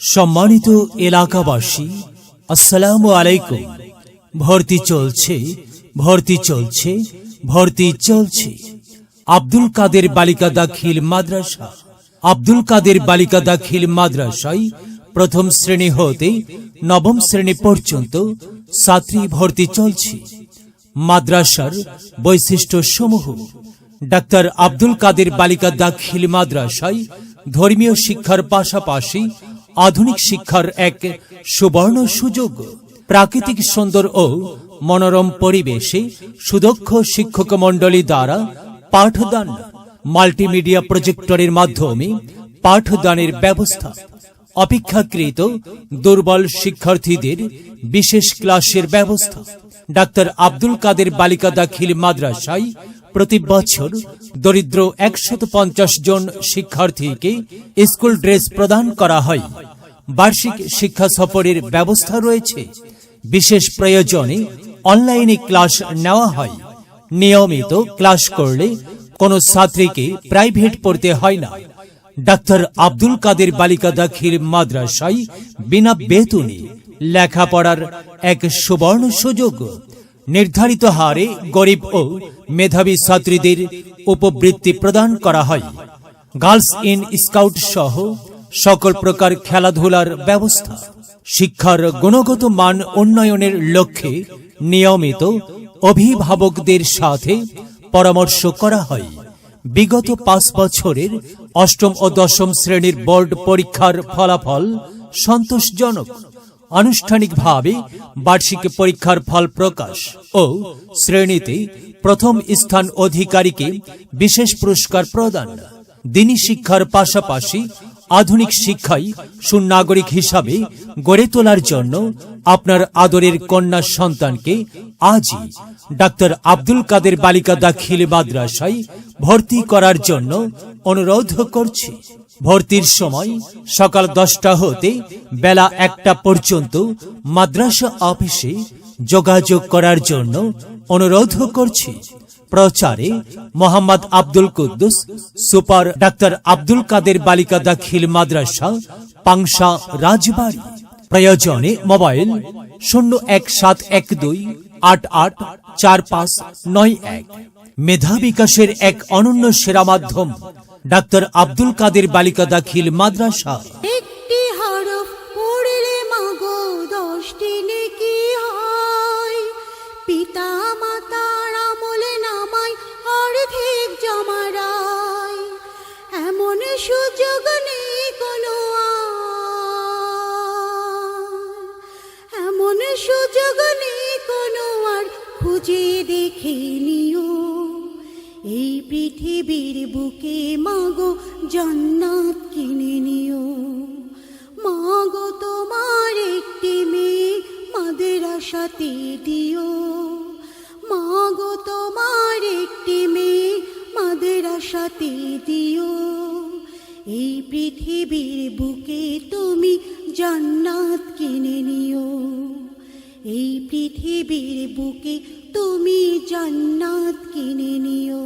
সম্মানিত এলাকাবাসী, আসসালামু আলাইকুম। ভর্তি চলছে, ভর্তি চলছে, ভর্তি চলছে। আব্দুল কাদের বালিকা দাখিল মাদ্রাসা। আব্দুল কাদের বালিকা দাখিল মাদ্রাসায় প্রথম শ্রেণী হতে নবম শ্রেণী পর্যন্ত ছাত্রী ভর্তি চলছে। মাদ্রাসার বৈশিষ্ট্য সমূহ: ডাক্তার আব্দুল কাদের বালিকা দাখিল মাদ্রাসায় ধর্মীয় শিক্ষার পাশাপাশি আধুনিক শিক্ষার এক সুবর্ণ সুযোগ। প্রাকৃতিক সুন্দর ও মনোরম পরিবেশে সুদক্ষ শিক্ষক মণ্ডলী দ্বারা পাঠদান, মাল্টিমিডিয়া প্রজেক্টরের মাধ্যমে পাঠদানের ব্যবস্থা, অপেক্ষাকৃত দুর্বল শিক্ষার্থীদের বিশেষ ক্লাসের ব্যবস্থা। ডাক্তার আব্দুল কাদের বালিকা দাখিল মাদ্রাসায় প্রতি বছর দরিদ্র 150 জন শিক্ষার্থীকে স্কুল ড্রেস প্রদান করা হয়। বার্ষিক শিক্ষা সফরের ব্যবস্থা রয়েছে। বিশেষ প্রয়োজনে অনলাইনে ক্লাস নেওয়া হয়। নিয়মিত ক্লাস করলে কোনো ছাত্রীকে প্রাইভেট পড়তে হয় না। ডাক্তার আব্দুল কাদের বালিকা দাখিল মাদ্রাসায় বিনা বেতনে লেখাপড়ার এক সুবর্ণ সুযোগ। নির্ধারিত হারে গরিব ও মেধাবী ছাত্রীদের উপবৃত্তি প্রদান করা হয়। গার্লস ইন স্কাউট সহ সকল প্রকার খেলাধুলার ব্যবস্থা। শিক্ষার গুণগত মান উন্নয়নের লক্ষ্যে নিয়মিত অভিভাবকদের সাথে পরামর্শ করা হয়। বিগত 5 বছরের অষ্টম ও দশম শ্রেণীর বোর্ড পরীক্ষার ফলাফল সন্তোষজনক। আনুষ্ঠানিকভাবে বার্ষিক পরীক্ষার ফল প্রকাশ ও শ্রেণীতে প্রথম স্থান অধিকারীকে বিশেষ পুরস্কার প্রদান। দিনী শিক্ষার পাশাপাশি আধুনিক শিক্ষায় সুনাগরিক হিসাবে গড়ে তোলার জন্য আপনার আদরের কন্যা সন্তানকে আজই ডাক্তার আব্দুল কাদের বালিকা দাখিল মাদ্রাসায় ভর্তি করার জন্য অনুরোধ করছি। ভর্তির সময় সকাল 10টা হতে বেলা 1টা পর্যন্ত মাদ্রাসা অফিসে যোগাযোগ করার জন্য অনুরোধ করছি। প্রচারে মোহাম্মদ আব্দুল কুদ্দুস, সুপার ডাক্তার আব্দুল কাদের বালিকা দাখিল মাদ্রাসা, পাংশা, রাজবাড়ী। প্রয়োজনে মোবাইল 01712884591। মেধা বিকাশের এক অনন্য সেরা মাধ্যম ডাক্তার আব্দুল কাদের বালিকা দাখিল মাদ্রাসা। একটি হরফ পড়লে মাগো 10টি নেকি হয়। পিতা মাতার আমলে নামায় অর্ধেক জমারায়। এমন সুযোগ নেই কোনো এমন সুযোগ নেই কোনো আর, খুঁজে দেখে নিও। এই পৃথিবীর বুকে মাগো জান্নাত কিনে নিও। মাগো তোমার একটি মেয়ে মাদ্রাসাতে দিও। মাগো তোমার একটি মেয়ে মাদ্রাসাতে দিও। এই পৃথিবীর বুকে তুমি জান্নাত কিনে নিও। এই পৃথিবীর বুকে তুমি জান্নাত কিনে নিও।